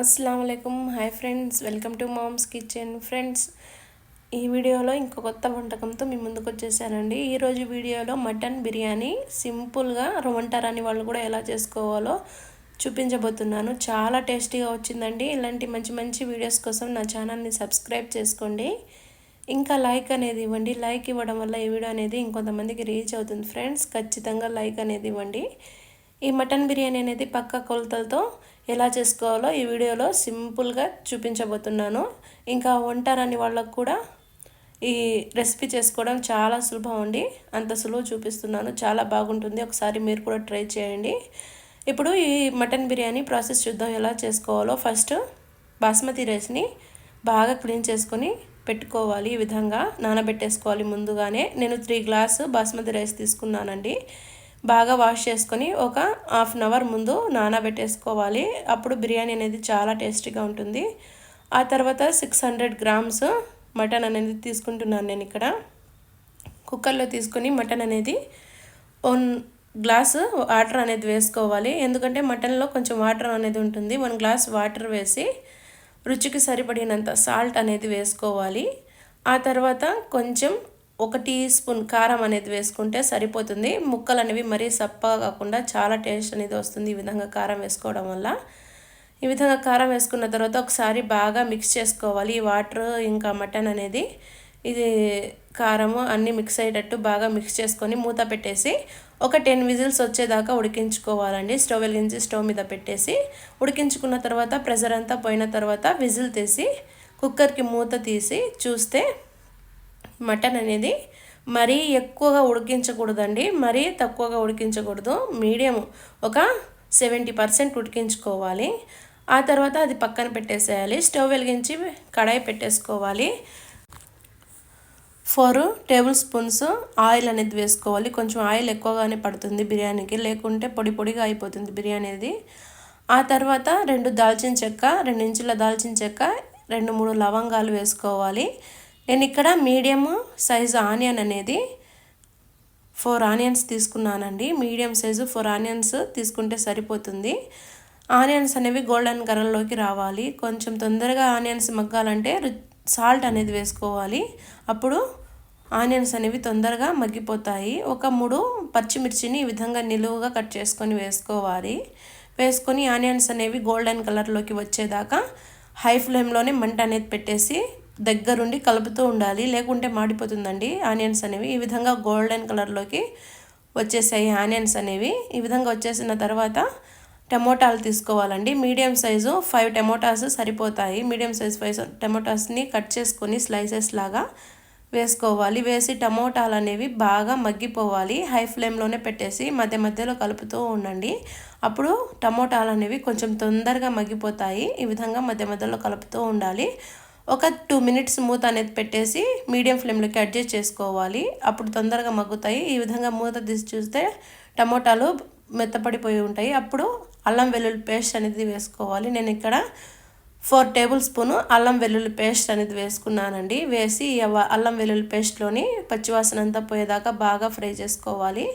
అస్సలాము అలైకుం. Hi friends, welcome to mom's kitchen. Friends, ఈ వీడియోలో ఇంకో కొత్త వంటకంతో మీ ముందుకు వచ్చేసానండి. ఈరోజు వీడియోలో మటన్ బిర్యానీ సింపుల్గా వంటరాని వాళ్ళు కూడా ఎలా చేసుకోవాలో చూపించబోతున్నాను. చాలా టేస్టీగా వచ్చిందండి. ఇలాంటి మంచి మంచి వీడియోస్ కోసం నా ఛానల్ని సబ్స్క్రైబ్ చేసుకోండి. ఇంకా లైక్ అనేది ఇవ్వండి. లైక్ ఇవ్వడం వల్ల ఈ వీడియో అనేది ఇంకొంతమందికి రీచ్ అవుతుంది. ఫ్రెండ్స్, ఖచ్చితంగా లైక్ అనేది ఇవ్వండి. ఈ మటన్ బిర్యానీ అనేది పక్క కొలతలతో ఎలా చేసుకోవాలో ఈ వీడియోలో సింపుల్గా చూపించబోతున్నాను. ఇంకా వంటరాని వాళ్ళకు కూడా ఈ రెసిపీ చేసుకోవడం చాలా సులభం అండి. అంత సులువు చూపిస్తున్నాను, చాలా బాగుంటుంది. ఒకసారి మీరు కూడా ట్రై చేయండి. ఇప్పుడు ఈ మటన్ బిర్యానీ ప్రాసెస్ చూద్దాం ఎలా చేసుకోవాలో. ఫస్ట్ బాస్మతి రైస్ని బాగా క్లీన్ చేసుకొని పెట్టుకోవాలి. ఈ విధంగా నానబెట్టేసుకోవాలి ముందుగానే. నేను 3 గ్లాసు బాస్మతి రైస్ తీసుకున్నానండి. బాగా వాష్ చేసుకొని ఒక హాఫ్ అన్ అవర్ ముందు నానబెట్టేసుకోవాలి. అప్పుడు బిర్యానీ అనేది చాలా టేస్టీగా ఉంటుంది. ఆ తర్వాత 600 గ్రామ్స్ మటన్ అనేది తీసుకుంటున్నాను నేను ఇక్కడ. కుక్కర్లో తీసుకొని మటన్ అనేది 1 గ్లాసు వాటర్ అనేది వేసుకోవాలి. ఎందుకంటే మటన్లో కొంచెం వాటర్ అనేది ఉంటుంది. 1 గ్లాస్ వాటర్ వేసి రుచికి సరిపడినంత సాల్ట్ అనేది వేసుకోవాలి. ఆ తర్వాత కొంచెం 1 టీ స్పూన్ కారం అనేది వేసుకుంటే సరిపోతుంది. ముక్కలు అనేవి మరీ సప్పగా కాకుండా చాలా టేస్ట్ అనేది వస్తుంది ఈ విధంగా కారం వేసుకోవడం వల్ల. ఈ విధంగా కారం వేసుకున్న తర్వాత ఒకసారి బాగా మిక్స్ చేసుకోవాలి. ఈ వాటర్ ఇంకా మటన్ అనేది ఇది కారము అన్నీ మిక్స్ అయ్యేటట్టు బాగా మిక్స్ చేసుకొని మూత పెట్టేసి ఒక 10 విజిల్స్ వచ్చేదాకా ఉడికించుకోవాలండి. స్టవ్ వెలిగించి స్టవ్ మీద పెట్టేసి ఉడికించుకున్న తర్వాత ప్రెషర్ అంతా పోయిన తర్వాత విజిల్ తీసి కుక్కర్కి మూత తీసి చూస్తే మటన్ అనేది మరీ ఎక్కువగా ఉడికించకూడదండి, మరీ తక్కువగా ఉడికించకూడదు. మీడియం ఒక 70% ఉడికించుకోవాలి. ఆ తర్వాత అది పక్కన పెట్టేసేయాలి. స్టవ్ వెలిగించి కడాయి పెట్టేసుకోవాలి. 4 టేబుల్ స్పూన్స్ ఆయిల్ అనేది వేసుకోవాలి. కొంచెం ఆయిల్ ఎక్కువగానే పడుతుంది బిర్యానీకి, లేకుంటే పొడి పొడిగా అయిపోతుంది బిర్యానీ అనేది. ఆ తర్వాత 2 దాల్చిన చెక్క, 2 ఇంచుల దాల్చిన చెక్క, 2-3 లవంగాలు వేసుకోవాలి. నేను ఇక్కడ మీడియం సైజు ఆనియన్ అనేది 4 ఆనియన్స్ తీసుకున్నానండి. మీడియం సైజు 4 ఆనియన్స్ తీసుకుంటే సరిపోతుంది. ఆనియన్స్ అనేవి గోల్డెన్ కలర్లోకి రావాలి. కొంచెం తొందరగా ఆనియన్స్ మగ్గాలంటే సాల్ట్ అనేది వేసుకోవాలి. అప్పుడు ఆనియన్స్ అనేవి తొందరగా మగ్గిపోతాయి. ఒక 3 పచ్చిమిర్చిని ఈ విధంగా నిలువుగా కట్ చేసుకొని వేసుకోవాలి. వేసుకొని ఆనియన్స్ అనేవి గోల్డెన్ కలర్లోకి వచ్చేదాకా హై ఫ్లేమ్లోనే మంట అనేది పెట్టేసి దగ్గరుండి కలుపుతూ ఉండాలి, లేకుంటే మాడిపోతుందండి ఆనియన్స్ అనేవి. ఈ విధంగా గోల్డెన్ కలర్లోకి వచ్చేసాయి ఆనియన్స్ అనేవి. ఈ విధంగా వచ్చేసిన తర్వాత టమోటాలు తీసుకోవాలండి. మీడియం సైజు 5 టమోటాస్ సరిపోతాయి. మీడియం సైజు 5 టమోటాస్ని కట్ చేసుకొని స్లైసెస్ లాగా వేసుకోవాలి. వేసి టమోటాలు అనేవి బాగా మగ్గిపోవాలి. హై ఫ్లేమ్లోనే పెట్టేసి మధ్య మధ్యలో కలుపుతూ ఉండండి. అప్పుడు టమోటాలు అనేవి కొంచెం తొందరగా మగ్గిపోతాయి. ఈ విధంగా మధ్య మధ్యలో కలుపుతూ ఉండాలి. ఒక 2 మినిట్స్ మూత అనేది పెట్టేసి మీడియం ఫ్లేమ్లోకి అడ్జస్ట్ చేసుకోవాలి. అప్పుడు తొందరగా మగ్గుతాయి. ఈ విధంగా మూత తీసి చూస్తే టమోటాలు మెత్తపడిపోయి ఉంటాయి. అప్పుడు అల్లం వెల్లుల్లి పేస్ట్ అనేది వేసుకోవాలి. నేను ఇక్కడ 4 టేబుల్ స్పూన్ అల్లం వెల్లుల్లి పేస్ట్ అనేది వేసుకున్నానండి. వేసి అల్లం వెల్లుల్లి పేస్ట్లోని పచ్చివాసన అంతా పోయేదాకా బాగా ఫ్రై చేసుకోవాలి.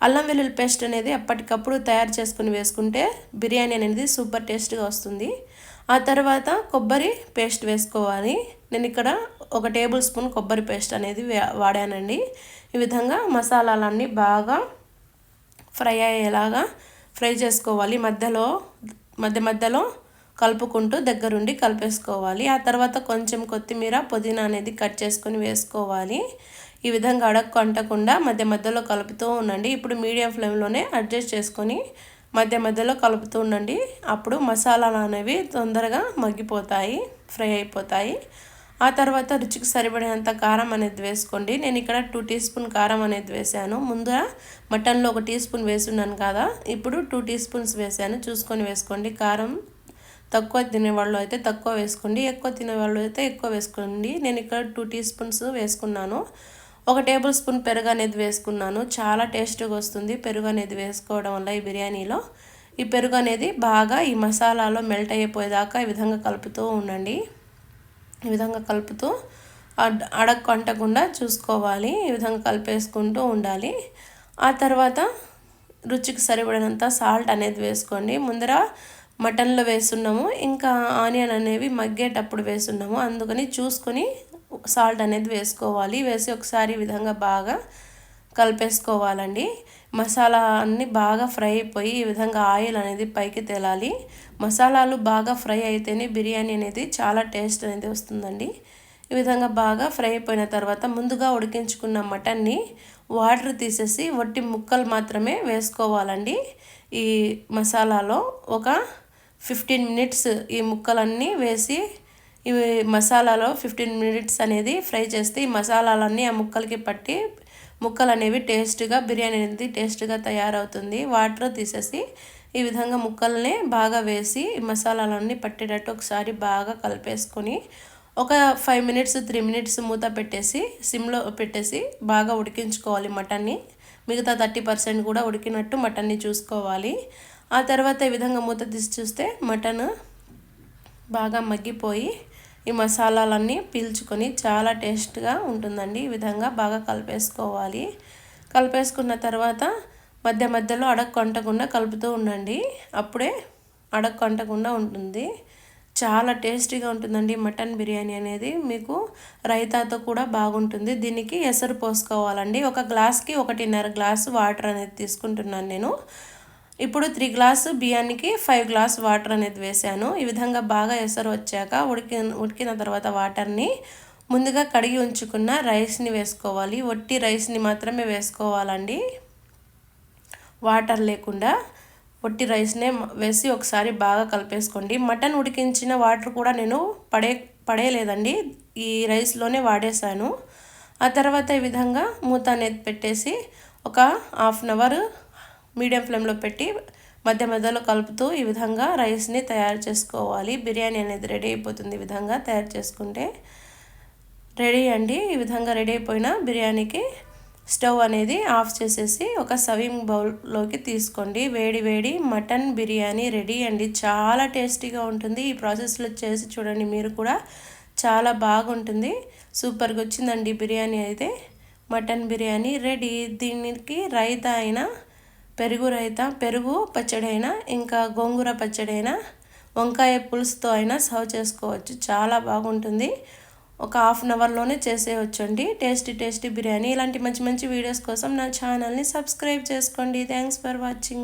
అల్లం వెల్లుల్లి పేస్ట్ అనేది ఎప్పటికప్పుడు తయారు చేసుకుని వేసుకుంటే బిర్యానీ అనేది సూపర్ టేస్ట్గా వస్తుంది. ఆ తర్వాత కొబ్బరి పేస్ట్ వేసుకోవాలి. నేను ఇక్కడ 1 టేబుల్ స్పూన్ కొబ్బరి పేస్ట్ అనేది వాడానండి. ఈ విధంగా మసాలాలన్నీ బాగా ఫ్రై అయ్యేలాగా ఫ్రై చేసుకోవాలి. మధ్య మధ్యలో కలుపుకుంటూ దగ్గరుండి కలిపేసుకోవాలి. ఆ తర్వాత కొంచెం కొత్తిమీర, పుదీనా అనేది కట్ చేసుకొని వేసుకోవాలి. ఈ విధంగా అడక్కు అంటకుండా మధ్య మధ్యలో కలుపుతూ ఉండండి. ఇప్పుడు మీడియం ఫ్లేమ్లోనే అడ్జస్ట్ చేసుకొని మధ్య మధ్యలో కలుపుతూ ఉండండి. అప్పుడు మసాలాలు అనేవి తొందరగా మగ్గిపోతాయి, ఫ్రై అయిపోతాయి. ఆ తర్వాత రుచికి సరిపడినంత కారం అనేది వేసుకోండి. నేను ఇక్కడ 2 టీ స్పూన్ కారం అనేది వేసాను. ముందుగా మటన్లో 1 టీ స్పూన్ వేసున్నాను కదా, ఇప్పుడు 2 టీ స్పూన్స్ వేసాను. చూసుకొని వేసుకోండి. కారం తక్కువ తినేవాళ్ళు అయితే తక్కువ వేసుకోండి, ఎక్కువ తినేవాళ్ళు అయితే ఎక్కువ వేసుకోండి. నేను ఇక్కడ 2 టీ స్పూన్స్ వేసుకున్నాను. 1 టేబుల్ స్పూన్ పెరుగు అనేది వేసుకున్నాను. చాలా టేస్ట్గా వస్తుంది పెరుగు అనేది వేసుకోవడం వల్ల ఈ బిర్యానీలో. ఈ పెరుగు అనేది బాగా ఈ మసాలాలో మెల్ట్ అయిపోయేదాకా ఈ విధంగా కలుపుతూ ఉండండి. ఈ విధంగా కలుపుతూ అడక్కు అంటకుండా చూసుకోవాలి. ఈ విధంగా కలిపేసుకుంటూ ఉండాలి. ఆ తర్వాత రుచికి సరిపడినంత సాల్ట్ అనేది వేసుకోండి. ముందర మటన్లో వేస్తున్నాము, ఇంకా ఆనియన్ అనేవి మగ్గేటప్పుడు వేస్తున్నాము. అందుకని చూసుకొని సాల్ట్ అనేది వేసుకోవాలి. వేసి ఒకసారి ఈ విధంగా బాగా కలిపేసుకోవాలండి. మసాలా అన్నీ బాగా ఫ్రై అయిపోయి ఈ విధంగా ఆయిల్ అనేది పైకి తేలాలి. మసాలాలు బాగా ఫ్రై అయితేనే బిర్యానీ అనేది చాలా టేస్ట్ అనేది వస్తుందండి. ఈ విధంగా బాగా ఫ్రై అయిపోయిన తర్వాత ముందుగా ఉడికించుకున్న మటన్ని వాటర్ తీసేసి వట్టి ముక్కలు మాత్రమే వేసుకోవాలండి. ఈ మసాలాలో ఒక 15 మినిట్స్ ఈ ముక్కలన్నీ వేసి ఈ మసాలాలో 15 మినిట్స్ అనేది ఫ్రై చేస్తే ఈ మసాలాలన్నీ ఆ ముక్కలకి పట్టి ముక్కలు అనేవి టేస్ట్గా బిర్యానీ అనేది టేస్ట్గా తయారవుతుంది. వాటర్ తీసేసి ఈ విధంగా ముక్కల్ని బాగా వేసి ఈ మసాలాలన్నీ పట్టేటట్టు ఒకసారి బాగా కలిపేసుకొని ఒక 5 మినిట్స్ 3 మినిట్స్ మూత పెట్టేసి సిమ్లో పెట్టేసి బాగా ఉడికించుకోవాలి మటన్ని. మిగతా 30% కూడా ఉడికినట్టు మటన్ని చూసుకోవాలి. ఆ తర్వాత ఈ విధంగా మూత తీసి చూస్తే మటన్ బాగా మగ్గిపోయి ఈ మసాలాలన్నీ పీల్చుకొని చాలా టేస్ట్గా ఉంటుందండి. ఈ విధంగా బాగా కలిపేసుకోవాలి. కలిపేసుకున్న తర్వాత మధ్య మధ్యలో అడగ అంటకుండా కలుపుతూ ఉండండి. అప్పుడే అడగ అంటకుండా ఉంటుంది. చాలా టేస్టీగా ఉంటుందండి మటన్ బిర్యానీ అనేది. మీకు రైతాతో కూడా బాగుంటుంది. దీనికి ఎసరు పోసుకోవాలండి. ఒక గ్లాస్కి 1.5 గ్లాసు వాటర్ అనేది తీసుకుంటున్నాను నేను. ఇప్పుడు 3 గ్లాసు బియ్యానికి 5 గ్లాస్ వాటర్ అనేది వేసాను. ఈ విధంగా బాగా ఎసరు వచ్చాక ఉడికిన తర్వాత వాటర్ని ముందుగా కడిగి ఉంచుకున్న రైస్ని వేసుకోవాలి. వట్టి రైస్ని మాత్రమే వేసుకోవాలండి, వాటర్ లేకుండా వట్టి రైస్నే వేసి ఒకసారి బాగా కలిపేసుకోండి. మటన్ ఉడికించిన వాటర్ కూడా నేను పడేయలేదండి, ఈ రైస్లోనే వాడేసాను. ఆ తర్వాత ఈ విధంగా మూత అనేది పెట్టేసి ఒక హాఫ్ అన్ అవర్ మీడియం ఫ్లేమ్లో పెట్టి మధ్య మధ్యలో కలుపుతూ ఈ విధంగా రైస్ని తయారు చేసుకోవాలి. బిర్యానీ అనేది రెడీ అయిపోతుంది. ఈ విధంగా తయారు చేసుకుంటే రెడీ అండి. ఈ విధంగా రెడీ అయిపోయిన బిర్యానీకి స్టవ్ అనేది ఆఫ్ చేసేసి ఒక సర్వింగ్ బౌల్లోకి తీసుకోండి. వేడి వేడి మటన్ బిర్యానీ రెడీ అండి. చాలా టేస్టీగా ఉంటుంది. ఈ ప్రాసెస్లో చేసి చూడండి, మీరు కూడా చాలా బాగుంటుంది. సూపర్గా వచ్చిందండి బిర్యానీ అయితే. Mutton biryani ready. దీనికి రైతా అయినా పెరుగు పచ్చడి అయినా ఇంకా గోంగూర పచ్చడి అయినా వంకాయ పులుసుతో అయినా సర్వ్ చేసుకోవచ్చు. చాలా బాగుంటుంది. ఒక హాఫ్ అన్ అవర్లోనే చేసేయచ్చండి టేస్టీ బిర్యానీ. ఇలాంటి మంచి మంచి వీడియోస్ కోసం నా ఛానల్ని సబ్స్క్రైబ్ చేసుకోండి. Thanks for watching.